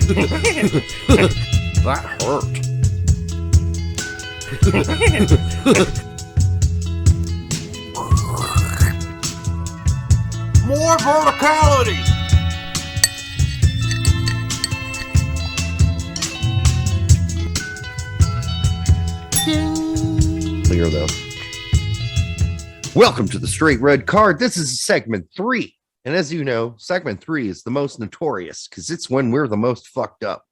That hurt. More verticality. Clear though. Welcome to the Straight Red Card. This is segment 3. And as you know, segment 3 is the most notorious because it's when we're the most fucked up.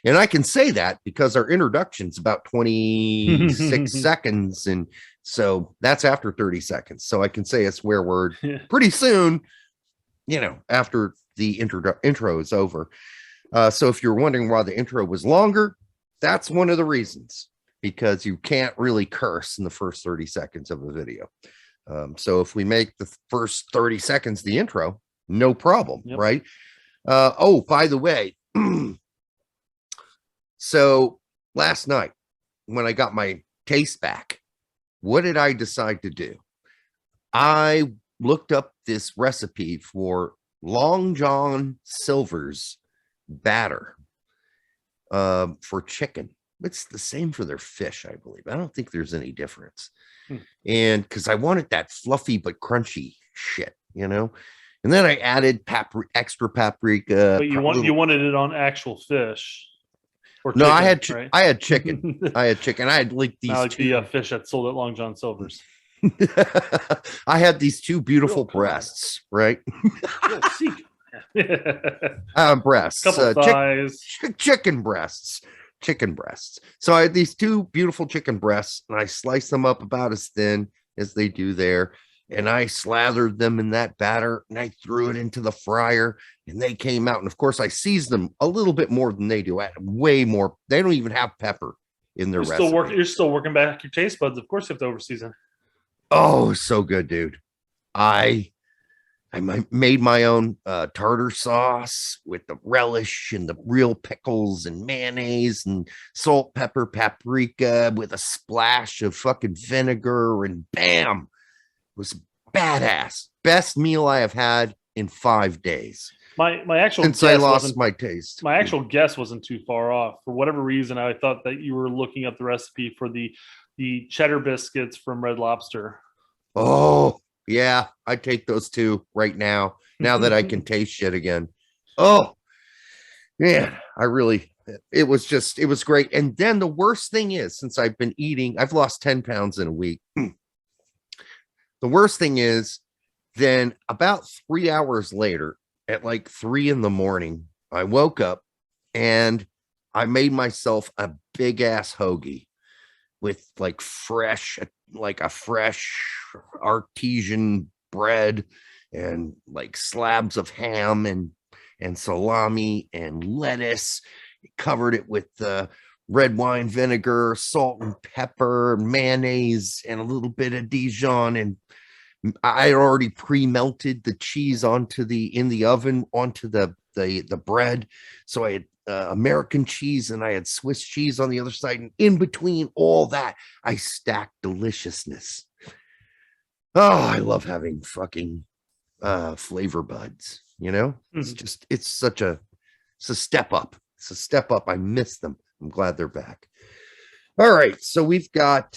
And I can say that because our introduction's about 26 seconds. And so that's after 30 seconds. So I can say a swear word pretty soon, you know, after the intro is over. So if you're wondering why the intro was longer, that's one of the reasons, because you can't really curse in the first 30 seconds of a video. So if we make the first 30 seconds the intro, no problem, right? Oh, by the way, so last night when I got my taste back, what did I decide to do? I looked up this recipe for Long John Silver's batter for chicken. It's the same for their fish, I believe. I don't think there's any difference. And because I wanted that fluffy but crunchy shit, you know. And then I added extra paprika. But you wanted it on actual fish. Or no, chicken, right? I had chicken. I had like these the fish that sold at Long John Silver's. I had these two beautiful breasts, right? Breasts, couple thighs, chicken breasts. So I had these two beautiful chicken breasts, and I sliced them up about as thin as they do there, and I slathered them in that batter, and I threw it into the fryer, and they came out. And of course, I seasoned them a little bit more than they do. I had way more. They don't even have pepper in their recipe. You're still working back your taste buds. Of course, you have to overseason. Oh, so good, dude. I made my own tartar sauce with the relish and the real pickles and mayonnaise and salt, pepper, paprika with a splash of fucking vinegar, and bam, it was badass. Best meal I have had in 5 days. My actual since I lost my taste. My actual guess wasn't too far off. For whatever reason, I thought that you were looking up the recipe for the cheddar biscuits from Red Lobster. Oh, yeah, I take those two right now that I can taste shit again. Oh, man, it was great. And then the worst thing is, since I've been eating, I've lost 10 pounds in a week. The worst thing is, then about 3 hours later, at like 3 a.m, I woke up and I made myself a big ass hoagie with like a fresh artesian bread and like slabs of ham and salami and lettuce. Covered it with red wine vinegar, salt and pepper, mayonnaise, and a little bit of Dijon. And I had already pre-melted the cheese in the oven onto the bread. So I had American cheese and I had Swiss cheese on the other side, and in between all that I stacked deliciousness. Oh, I love having fucking flavor buds, you know. It's a step up. It's a step up. I miss them. I'm glad they're back. All right, so we've got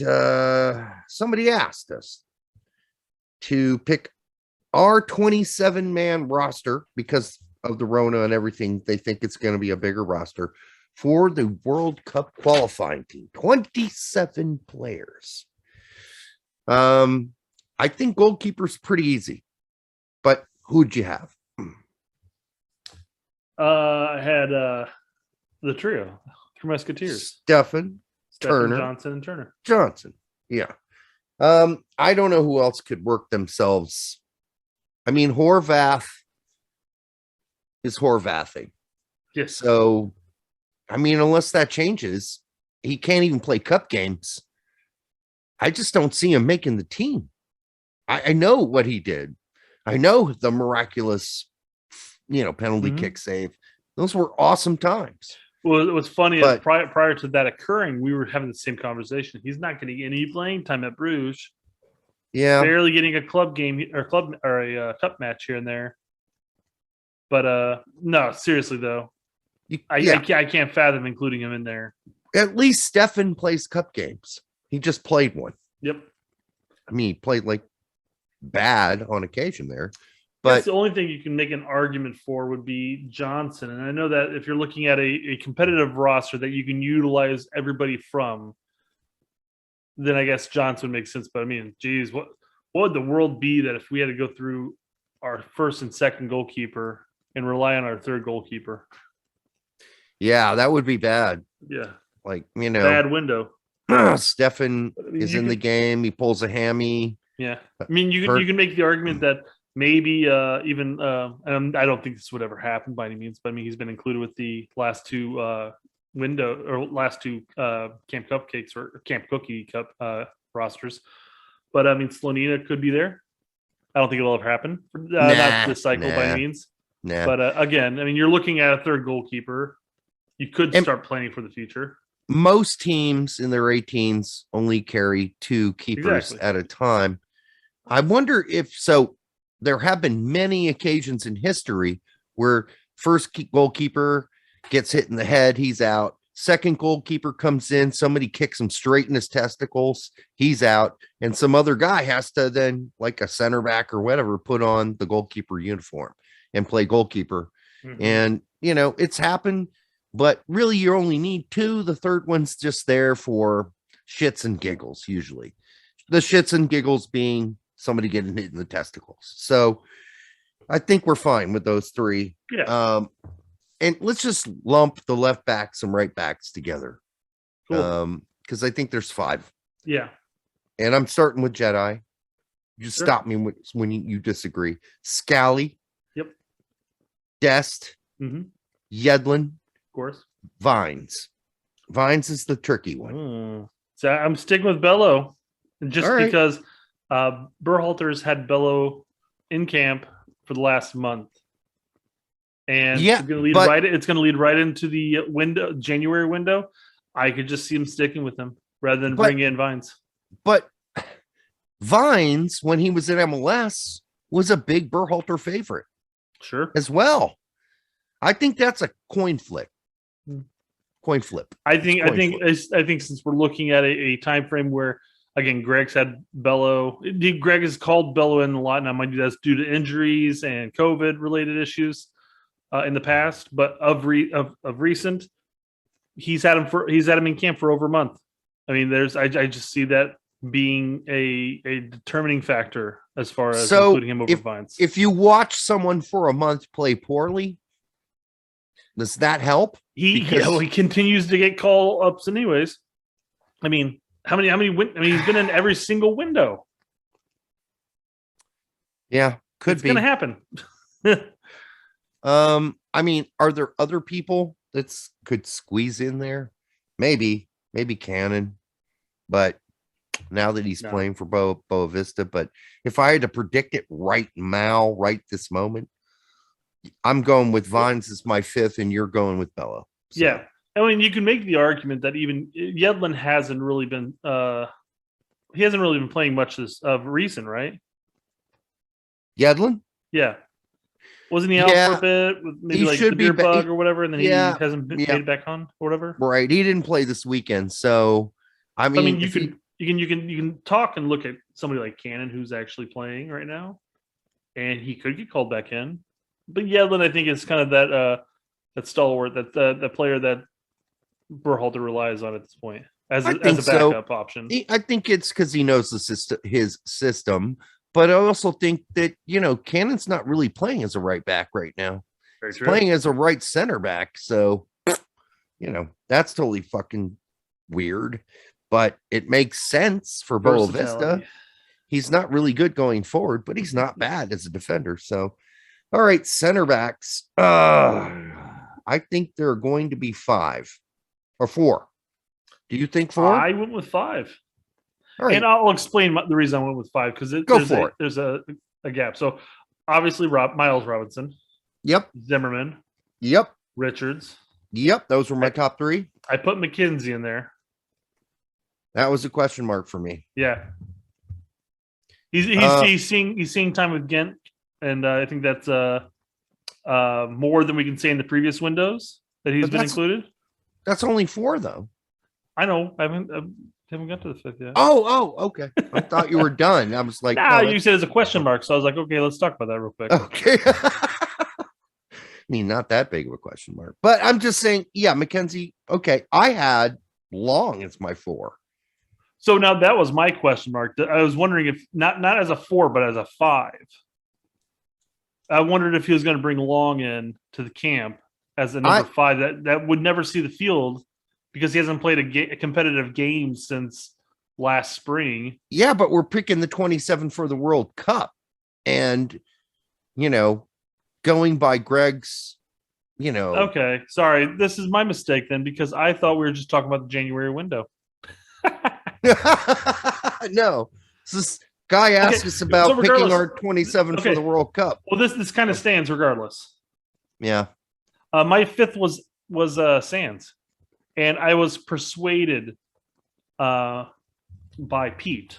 somebody asked us to pick our 27-man roster because of the Rona and everything. They think it's going to be a bigger roster for the World Cup qualifying team. 27 players. I think goalkeeper's pretty easy, but who'd you have? I had the trio, Three Musketeers: Stephen, Turner, Johnson. Yeah. I don't know who else could work themselves. I mean, Horvath is Horvathing. Yes. So, I mean, unless that changes, he can't even play cup games. I just don't see him making the team. I know what he did. I know the miraculous, penalty kick save. Those were awesome times. Well, what's funny is prior to that occurring, we were having the same conversation. He's not getting any playing time at Bruges. Yeah, barely getting a club game or a cup match here and there. But no, seriously though, I can't fathom including him in there. At least Stefan plays cup games. He just played one. Yep. I mean, he played like bad on occasion there. But the only thing you can make an argument for would be Johnson. And I know that if you're looking at a competitive roster that you can utilize everybody from, then I guess Johnson would make sense. But I mean, geez, what would the world be that if we had to go through our first and second goalkeeper and rely on our third goalkeeper? Yeah, that would be bad. Yeah. Like, bad window. Stefan is in the game. He pulls a hammy. Yeah. I mean, you can make the argument that maybe even and I don't think this would ever happen by any means, but I mean, he's been included with the last two Camp Cupcakes or Camp Cookie Cup rosters. But I mean, Slonina could be there. I don't think it'll ever happen. Not this cycle by any means. Nah. But again, I mean, you're looking at a third goalkeeper. You could start planning for the future. Most teams in their 18s only carry 2 keepers at a time. I wonder if so. There have been many occasions in history where first goalkeeper gets hit in the head, he's out. Second goalkeeper comes in, somebody kicks him straight in his testicles, he's out. And some other guy has to then, like a center back or whatever, put on the goalkeeper uniform and play goalkeeper. Mm-hmm. And, it's happened, but really you only need 2. The third one's just there for shits and giggles, usually. The shits and giggles being somebody getting hit in the testicles. So I think we're fine with those 3. Yeah. And let's just lump the left backs and right backs together. Cool. Because I think there's 5. Yeah. And I'm starting with Jedi. You just stop me when you disagree. Scally. Yep. Dest. Mm-hmm. Yedlin. Of course. Vines. Vines is the tricky one. So I'm sticking with Bello. Just because Berhalter's had Bello in camp for the last month. And it's going to lead right into the January window. I could just see him sticking with him rather than bring in Vines. But Vines, when he was at MLS, was a big Berhalter favorite. Sure. As well. I think that's a coin flip. Coin flip. I think since we're looking at a time frame where, again, Gregg's had Bello. Gregg has called Bello in a lot, and mind you, that's due to injuries and COVID-related issues in the past. But of recent, he's had him in camp for over a month. I mean, I just see that being a determining factor as far as including him over Vines. If you watch someone for a month play poorly, does that help? He continues to get call ups anyways. I mean, how many he's been in every single window. Yeah, it's going to happen. I mean, are there other people that could squeeze in there? Maybe Cannon, but now that he's playing for Boa Vista, but if I had to predict it right this moment, I'm going with Vines as my 5th, and you're going with Bello. So. Yeah. I mean, you can make the argument that even Yedlin hasn't really been playing much of recent, right? Yedlin? Yeah. Wasn't he out for a bit with maybe like the beer bug or whatever, and then he hasn't made it back on or whatever? Right. He didn't play this weekend, so I mean you can talk and look at somebody like Cannon who's actually playing right now, and he could get called back in. But Yedlin, I think, is kind of that stalwart, that player that Berhalter relies on at this point as a backup option. I think it's because he knows his system, but I also think that Cannon's not really playing as a right back right now. Very true. Playing as a right center back, so that's totally fucking weird. But it makes sense for Boa Vista. He's not really good going forward, but he's not bad as a defender. So. All right, center backs. I think there are going to be 5 or 4. Do you think 4? I went with 5. All right. And I'll explain the reason I went with 5 because there's a gap. So obviously, Miles Robinson. Yep. Zimmerman. Yep. Richards. Yep. Those were my top 3. I put McKenzie in there. That was a question mark for me. Yeah. He's seeing time with Ghent. And I think that's more than we can say in the previous windows. that he's But been included. That's only 4 though. I know. I haven't got to the 5th yet. Okay. I thought you were done. I was like, Nah, no, you said it's a question mark, so I was like, okay, let's talk about that real quick. okay. I mean, not that big of a question mark, but I'm just saying, yeah, Mackenzie. Okay, I had Long as my 4. So now that was my question mark. I was wondering if not as a 4, but as a 5. I wondered if he was going to bring Long in to the camp as a number 5 that would never see the field because he hasn't played a competitive game since last spring. Yeah, but we're picking the 27 for the World Cup, and going by Gregg's, Okay, sorry, this is my mistake then because I thought we were just talking about the January window. No, this guy asked us about picking our 27 for the World Cup. Well, this kind of stands regardless. Yeah. My 5th was Sands, and I was persuaded by Pete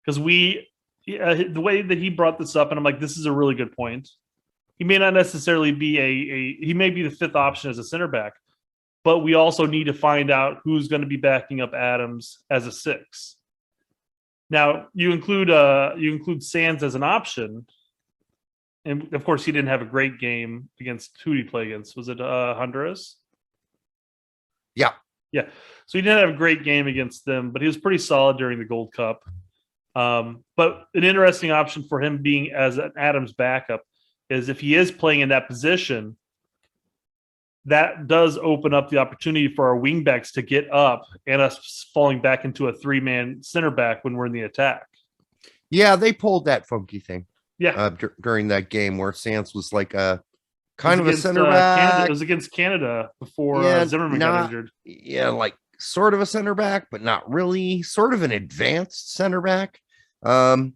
because the way that he brought this up, and I'm like, this is a really good point. He may not necessarily be he may be the 5th option as a center back, but we also need to find out who's going to be backing up Adams as a 6. Now you include Sands as an option, and of course he didn't have a great game against who did he play against? Was it Honduras? Yeah. So he didn't have a great game against them, but he was pretty solid during the Gold Cup. But an interesting option for him being as an Adams backup is if he is playing in that position, that does open up the opportunity for our wingbacks to get up and us falling back into a 3-man center back when we're in the attack. Yeah, they pulled that funky thing. Yeah, during that game where Sands was like a kind of a center back. back. It was against Canada before Zimmerman got injured. Yeah, like sort of a center back, but not really. Sort of an advanced center back. It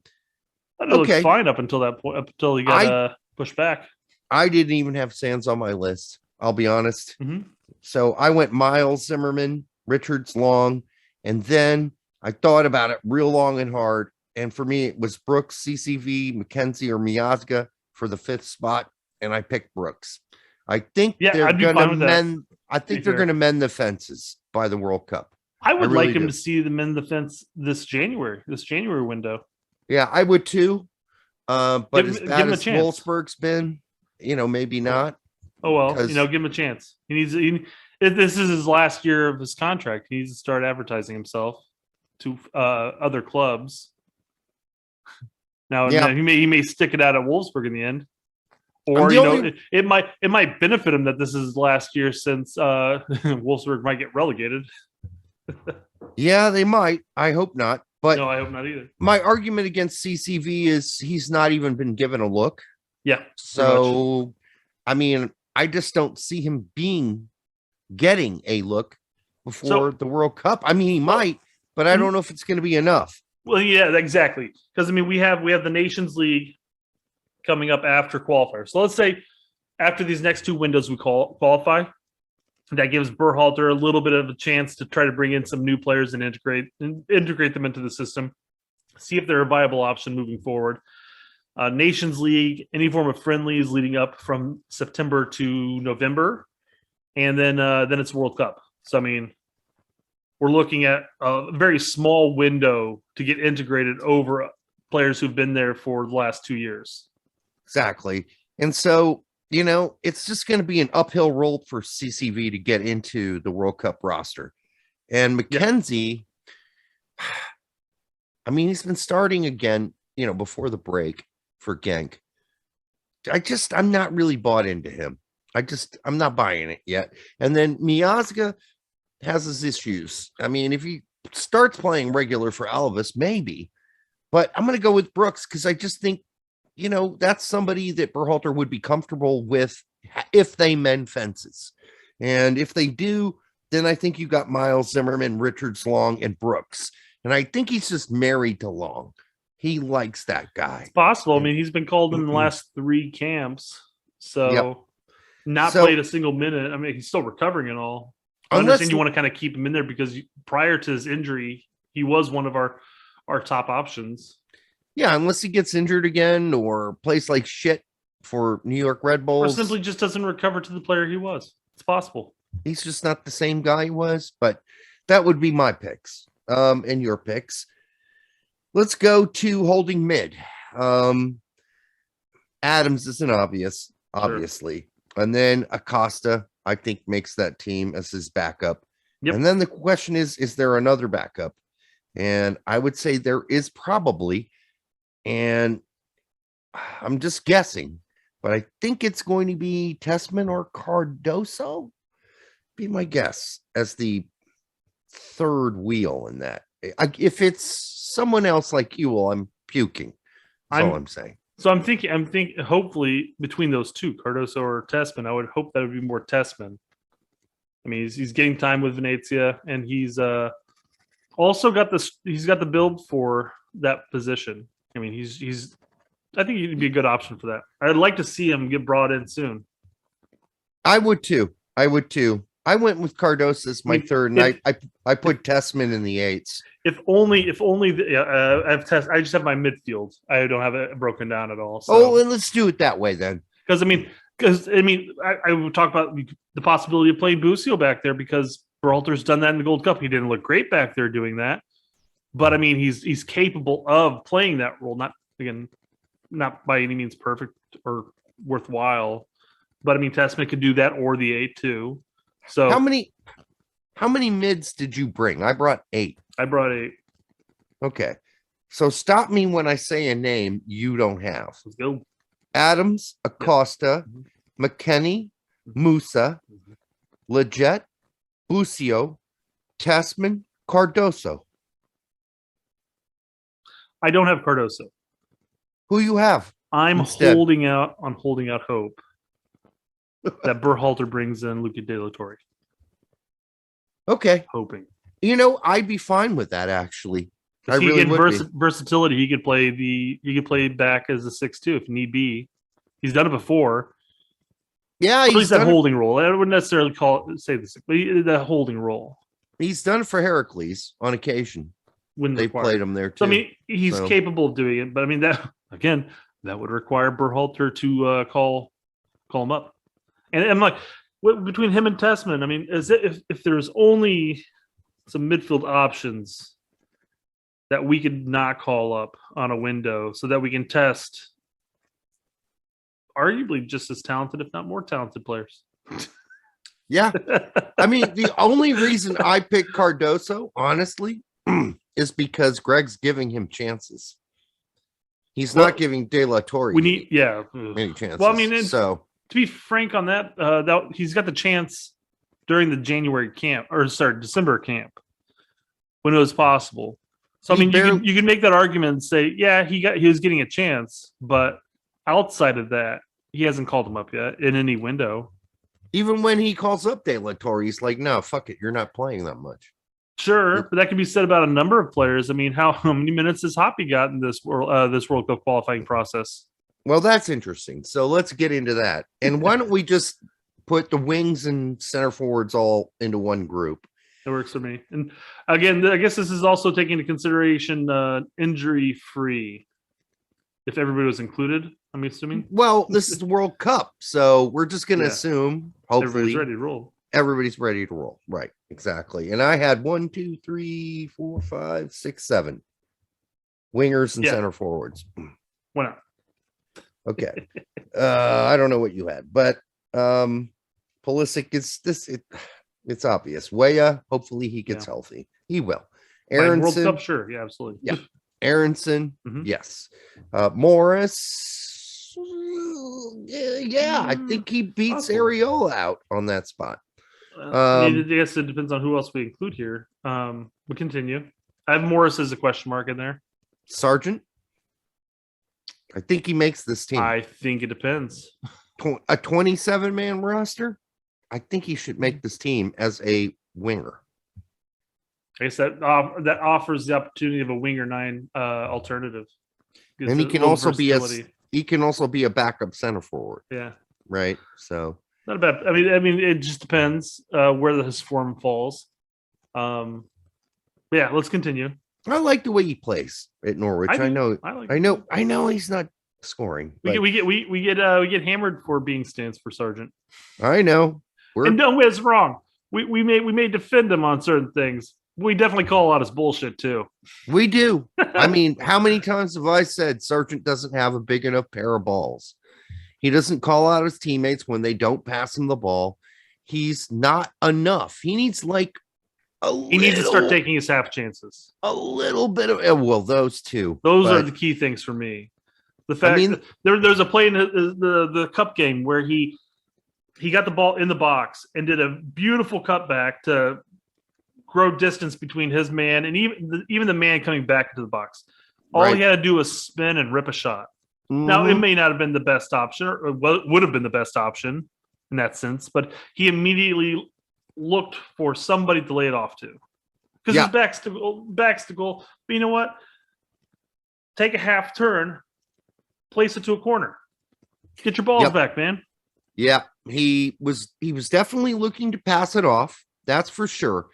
looked fine up until that point, up until he got pushed back. I didn't even have Sands on my list. I'll be honest. Mm-hmm. So I went Miles, Zimmerman, Richards, Long, and then I thought about it real long and hard. And for me, it was Brooks, CCV, McKenzie, or Miazga for the 5th spot, and I picked Brooks. I think they're going to mend. I think they're going to mend the fences by the World Cup. I would like him to see them mend the fence this January window. Yeah, I would too. But as bad as Wolfsburg's been, maybe not. Oh well, give him a chance. This is his last year of his contract. He needs to start advertising himself to other clubs. Now, he may stick it out at Wolfsburg in the end, or it might benefit him that this is his last year since Wolfsburg might get relegated. Yeah, they might. I hope not. But no, I hope not either. My argument against CCV is he's not even been given a look. Yeah. So, I mean, I just don't see him getting a look before the World Cup. I mean, he might, but I don't know if it's going to be enough. Well, yeah, exactly. Because I mean, we have the Nations League coming up after qualifiers. So let's say after these next 2 windows we qualify, that gives Berhalter a little bit of a chance to try to bring in some new players and integrate them into the system. See if they're a viable option moving forward. Nations League, any form of friendlies leading up from September to November, and then it's World Cup. So I mean, we're looking at a very small window to get integrated over players who've been there for the last 2 years. Exactly, and so it's just going to be an uphill roll for CCV to get into the World Cup roster, and McKenzie. I mean, he's been starting again, before the break for Genk. I'm not really bought into him. I'm not buying it yet. And then Miazga has his issues. I mean, if he starts playing regular for Alves, maybe, but I'm going to go with Brooks because I just think, that's somebody that Berhalter would be comfortable with if they mend fences. And if they do, then I think you got Miles, Zimmerman, Richards, Long, and Brooks. And I think he's just married to Long. He likes that guy. It's possible. I mean, he's been called in the last 3 camps. So not played a single minute. I mean, he's still recovering and all. I understand you want to kind of keep him in there because prior to his injury, he was one of our top options. Yeah, unless he gets injured again or plays like shit for New York Red Bulls. Or simply just doesn't recover to the player he was. It's possible. He's just not the same guy he was, but that would be my picks. And your picks. Let's go to holding mid. Adams isn't obvious, obviously. Sure. And then Acosta, I think, makes that team as his backup. Yep. And then the question is there another backup? And I would say there is probably. And I'm just guessing, but I think it's going to be Tessman or Cardoso. Be my guess as the third wheel in that. If it's someone else like you, well, I'm puking. That's all I'm saying. So I'm thinking hopefully between those two, Cardoso or Tessman, I would hope that would be more Tessman. I mean, he's getting time with Venezia, and he's also got the build for that position. I mean, I think he'd be a good option for that. I'd like to see him get brought in soon. I would too. I went with Cardoso as my third, and I put Tessman in the eights. If only I just have my midfield. I don't have it broken down at all. So. Oh, well, let's do it that way then. Because I would talk about the possibility of playing Busio back there because Berhalter's done that in the Gold Cup. He didn't look great back there doing that, but I mean he's capable of playing that role. Not by any means perfect or worthwhile, but I mean Tessman could do that or the 8 too. So how many mids did you bring? I brought 8. I brought 8. Okay. So stop me when I say a name you don't have. Let's go. Adams, Acosta, McKennie, Musa, Leggett, Busio, Tessman, Cardoso. I don't have Cardoso. Who you have? I'm holding out hope that Berhalter brings in Luca De La Torre. Okay. Hoping. I'd be fine with that actually. I really would versatility. He could play back as a 6-2 if need be. He's done it before. Yeah, at least that holding role. I wouldn't necessarily say this, but the holding role. He's done it for Heracles on occasion. When they played him there too. So, I mean, he's capable of doing it, but I mean that would require Berhalter to call him up. And I'm like, between him and Tessman, I mean, if there's only some midfield options that we could not call up on a window so that we can test arguably just as talented, if not more talented players. Yeah. I mean, the only reason I picked Cardoso, honestly, is because Gregg's giving him chances. He's not giving De La Torre any chances. Well, I mean, to be frank on that, he's got the chance during the December camp when it was possible. So I mean, you can make that argument and say, yeah, he was getting a chance, but outside of that, he hasn't called him up yet in any window. Even when he calls up De La Torre, he's like, no, fuck it, you're not playing that much. Sure, but that can be said about a number of players. I mean, how many minutes has Hoppy got in this World Cup qualifying process? Well, that's interesting. So let's get into that. And why don't we just put the wings and center forwards all into one group? It works for me. And again, I guess this is also taking into consideration injury-free. If everybody was included, I'm assuming. Well, this is the World Cup, so we're just going to assume, hopefully, everybody's ready to roll. Everybody's ready to roll. Right, exactly. And I had 1, 2, 3, 4, 5, 6, 7 wingers and center forwards. Why not? Okay. I don't know what you had, but Pulisic is this. It's obvious. Weah, hopefully he gets healthy. He will. Aronson, World Cup, sure. Yeah, absolutely. Yeah. Aronson, yes. Morris, I think he beats Areola out on that spot. I guess it depends on who else we include here. We continue. I have Morris as a question mark in there. Sargent, I think he makes this team. I think it depends. A 27-man roster, I think he should make this team as a winger. I guess that offers the opportunity of a winger 9 alternative. And he can also be a backup center forward. Yeah. Right. So not a bad. I mean, it just depends where his form falls. Yeah, let's continue. I like the way he plays at Norwich. I know he's not scoring. We get hammered for being stands for Sargent. I know. And don't get us wrong. We may defend him on certain things. We definitely call out his bullshit too. We do. I mean, how many times have I said Sargent doesn't have a big enough pair of balls? He doesn't call out his teammates when they don't pass him the ball. He's not enough. He needs he needs to start taking his half chances. A little bit of those two. Those are the key things for me. The fact that there's a play in the cup game where he got the ball in the box and did a beautiful cutback to grow distance between his man and even the man coming back into the box. All he had to do was spin and rip a shot. Mm-hmm. Now, it may not have been the best option, or would have been the best option in that sense, but he immediately looked for somebody to lay it off to because his back's to goal. But you know what? Take a half turn, place it to a corner, get your balls back, man. Yeah, he was definitely looking to pass it off. That's for sure.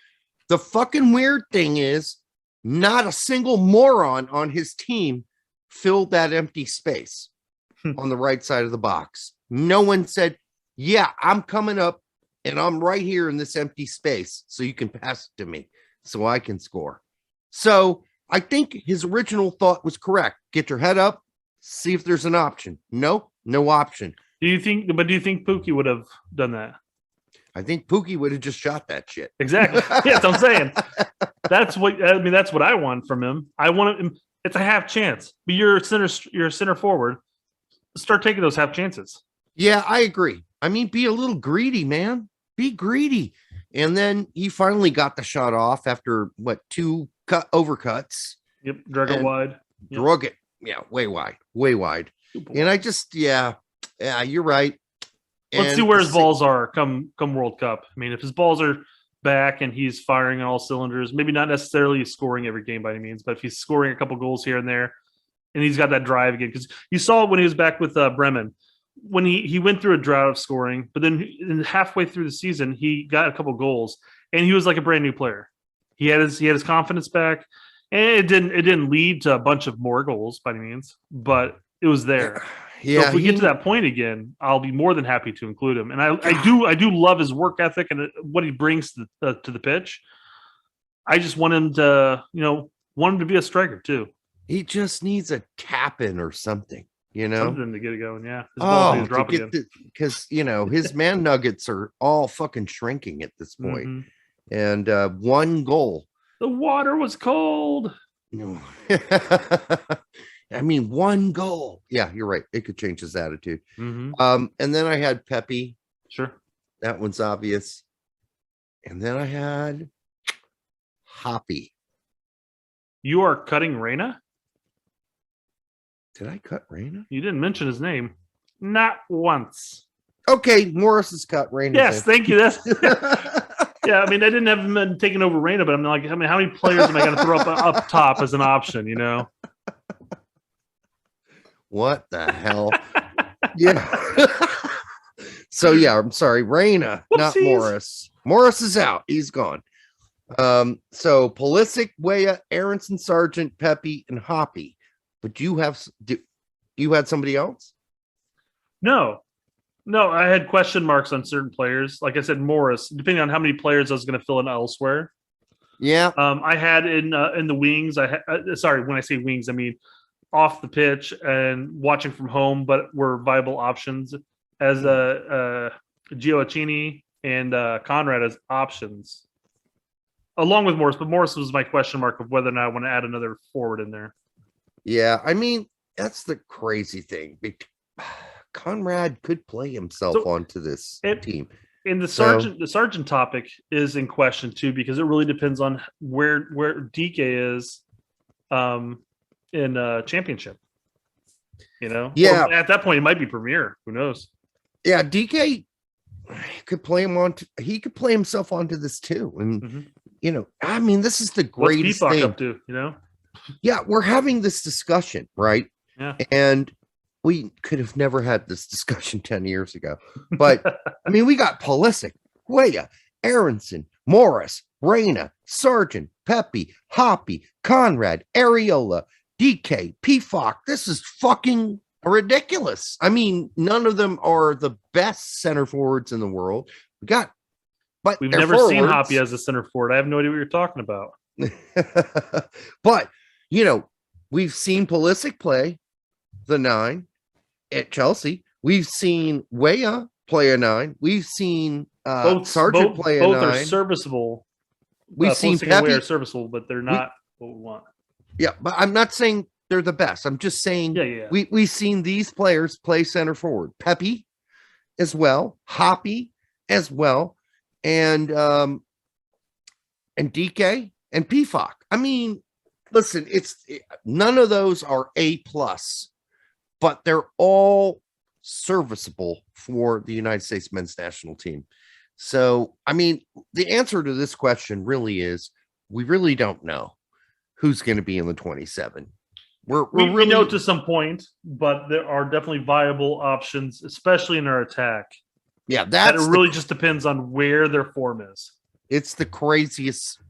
The fucking weird thing is, not a single moron on his team filled that empty space on the right side of the box. No one said, yeah, I'm coming up and I'm right here in this empty space so you can pass it to me so I can score. So I think his original thought was correct. Get your head up, see if there's an option. No option. Do you think Pookie would have done that? I think Pookie would have just shot that shit. Exactly. Yeah, that's what I'm saying. That's what I want from him. I want him. It's a half chance. But you're a center forward. Start taking those half chances. Yeah, I agree. I mean, be a little greedy, man. Be greedy. And then he finally got the shot off after two overcuts. Yep, drug it wide. Yep. Drug it. Yeah, way wide. And I just, yeah, you're right. Let's see where his balls are come World Cup. I mean, if his balls are back and he's firing on all cylinders, maybe not necessarily scoring every game by any means, but if he's scoring a couple goals here and there, and he's got that drive again, because you saw it when he was back with Bremen, when he went through a drought of scoring, but then halfway through the season, he got a couple goals, and he was like a brand new player. He had his confidence back, and it didn't lead to a bunch of more goals by any means, but it was there. Yeah, so if we get to that point again, I'll be more than happy to include him. And I do love his work ethic and what he brings to the pitch. I just want him to be a striker too. He just needs a tap in or something, something to get it going. Yeah, because his man nuggets are all fucking shrinking at this point. Mm-hmm. And one goal. The water was cold. I mean, one goal. Yeah, you're right. It could change his attitude. Mm-hmm. And then I had Pepe. Sure. That one's obvious. And then I had Hoppy. You are cutting Reyna? Did I cut Reyna? You didn't mention his name. Not once. Okay, Morris has cut Reyna. Yes, thank you. That's yeah, I mean, I didn't have him taken over Reyna, but I'm like, I mean, how many players am I going to throw up top as an option, What the hell? Yeah. So, yeah, I'm sorry. Reyna, not Morris. Morris is out. He's gone. So, Pulisic, Weah, Aronson, Sargent, Pepe, and Hoppy. But you had somebody else? No, I had question marks on certain players. Like I said, Morris, depending on how many players I was going to fill in elsewhere. Yeah. I had in the wings. Sorry, when I say wings, I mean off the pitch and watching from home, but were viable options as Gioacchini and Conrad as options, along with Morris. But Morris was my question mark of whether or not I want to add another forward in there. Yeah, I mean, that's the crazy thing. Conrad could play himself onto this team. And the Sargent topic is in question too, because it really depends on where DK is in championship. Yeah. Or at that point, it might be Premier. Who knows? Yeah, DK could play him on. He could play himself onto this too, and I mean, this is the greatest thing. Up to Yeah, we're having this discussion, right? Yeah, and we could have never had this discussion 10 years ago. But I mean, we got Pulisic, Weah, Aronson, Morris, Reyna, Sargent, Pepe, Hoppy, Conrad, Areola, DK, Pifok. This is fucking ridiculous. I mean, none of them are the best center forwards in the world. but We've they're never seen forwards. Hoppy as a center forward. I have no idea what you're talking about. But, we've seen Pulisic play the 9 at Chelsea. We've seen Weah play a 9. We've seen Sargent play a 9. Both are serviceable. We've seen Pulisic and Weah Pepe are serviceable, but they're not what we want. Yeah, but I'm not saying they're the best. I'm just saying we've seen these players play center forward. Pepe as well, Hoppy as well, and DK and PFOC. I mean, listen, none of those are A+, but they're all serviceable for the United States men's national team. So, I mean, the answer to this question really is we really don't know who's going to be in the 27. We know to some point, but there are definitely viable options, especially in our attack. Yeah, that really just depends on where their form is. It's the craziest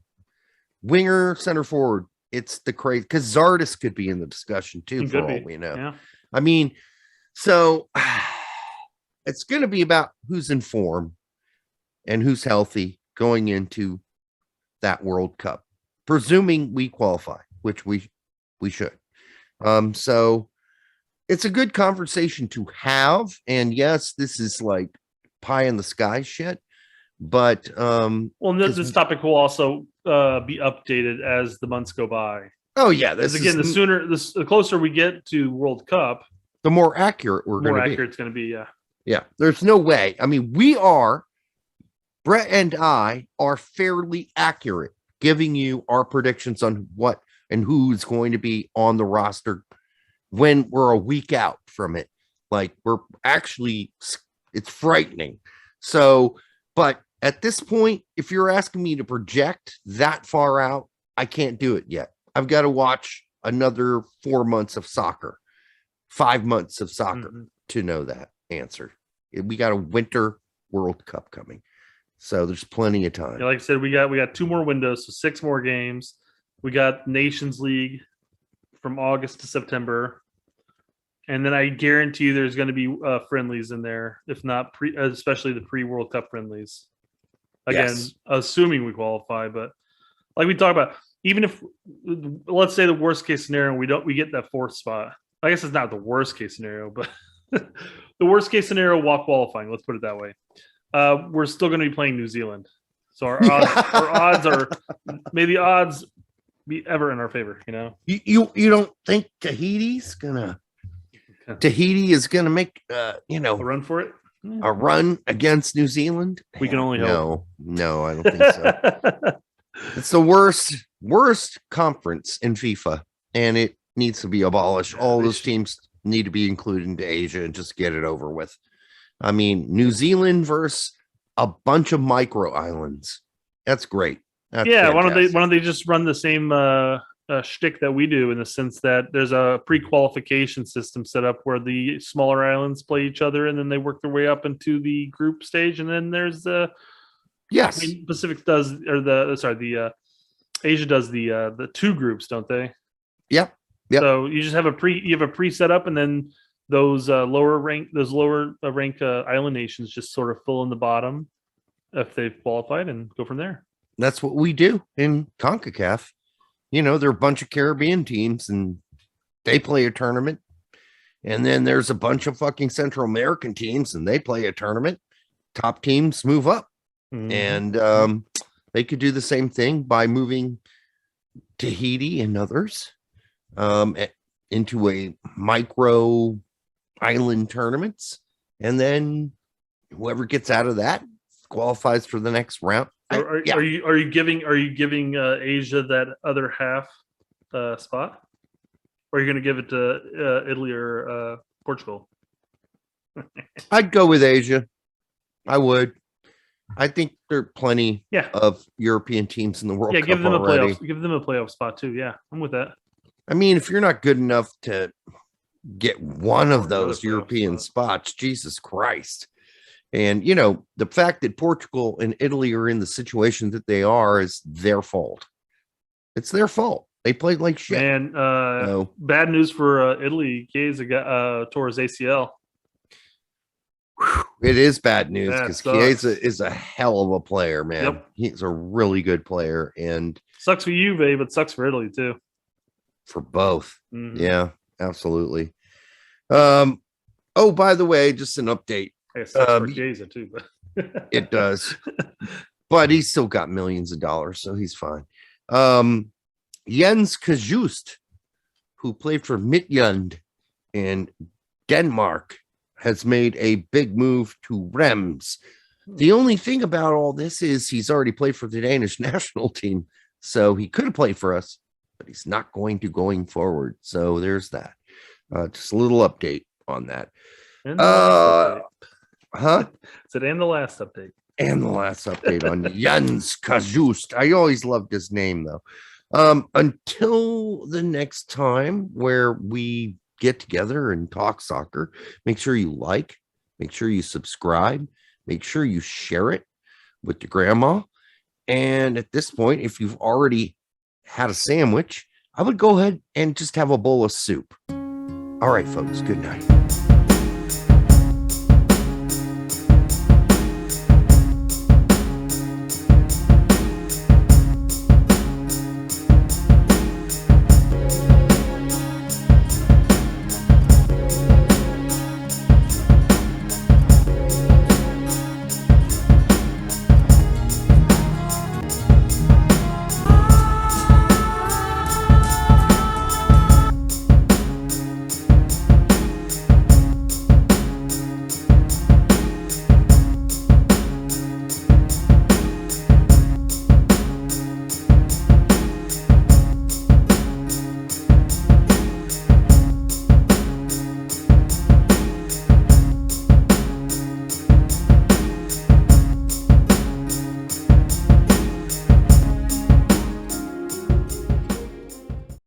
winger, center forward. It's the crazy because Zardes could be in the discussion too, for all we know. Yeah. I mean, so it's going to be about who's in form and who's healthy going into that World Cup, presuming we qualify, which we should. So it's a good conversation to have. And yes, this is like pie in the sky shit. But this topic will also be updated as the months go by. Oh yeah, the closer we get to World Cup, the more accurate it's going to be. Yeah. There's no way. I mean, Brett and I are fairly accurate, giving you our predictions on what and who's going to be on the roster when we're a week out from it. Like it's frightening. So, but at this point, if you're asking me to project that far out, I can't do it yet. I've got to watch another 4 months of soccer, 5 months of soccer to know that answer. We got a Winter World Cup coming. So there's plenty of time. Yeah, like I said, we got 2 more windows, so 6 more games. We got Nations League from August to September. And then I guarantee you there's going to be friendlies in there, if not especially the pre-World Cup friendlies. Again, assuming we qualify, but like we talked about, even if let's say the worst case scenario, we get that 4th spot. I guess it's not the worst case scenario, but the worst case scenario while qualifying, let's put it that way. We're still going to be playing New Zealand. So our odds are may the odds be ever in our favor, You don't think Tahiti is gonna make a run for it? A run against New Zealand? We can only hope. No, I don't think so. It's the worst conference in FIFA, and it needs to be abolished. All those teams need to be included into Asia and just get it over with. I mean, New Zealand versus a bunch of micro islands. That's great. That's fantastic. Why don't they just run the same shtick that we do, in the sense that there's a pre-qualification system set up where the smaller islands play each other, and then they work their way up into the group stage, and then there's the Pacific does, or the Asia does the 2 groups, don't they? Yep. So you just have a pre set up, and then those lower rank island nations just sort of fill in the bottom if they've qualified and go from there. That's what we do in CONCACAF. There are a bunch of Caribbean teams and they play a tournament. And then there's a bunch of fucking Central American teams and they play a tournament. Top teams move up. And they could do the same thing by moving Tahiti and others into a micro island tournaments. And then whoever gets out of that qualifies for the next round. Are you giving Asia that other half spot, or are you going to give it to Italy or Portugal? I'd go with Asia. I would. I think there are plenty of European teams in the World Cup already. Give them a playoff spot too. Yeah, I'm with that. I mean, if you're not good enough to get one of those European spots, Jesus Christ. And, the fact that Portugal and Italy are in the situation that they are is their fault. It's their fault. They played like shit. And bad news for Italy. Chiesa tore his ACL. It is bad news That because sucks. Chiesa is a hell of a player, man. Yep. He's a really good player, and Sucks for Juve, but sucks for Italy too. for both. Mhm. Yeah, absolutely. Oh, by the way, just an update. It sucks for Chiesa too, but It does. But he's still got millions of dollars, so he's fine. Jens Kajust, who played for Midtjylland in Denmark, has made a big move to Reims. The only thing about all this is he's already played for the Danish national team, so he could have played for us, but he's not going to going forward. So there's that. Just a little update on that. And the last update. Huh? Said and the last update. And the last update on Jens Kajust. I always loved his name, though. Until the next time where we get together and talk soccer, make sure you like, make sure you subscribe, make sure you share it with your grandma. And at this point, if you've already had a sandwich, I would go ahead and just have a bowl of soup. All right, folks, good night.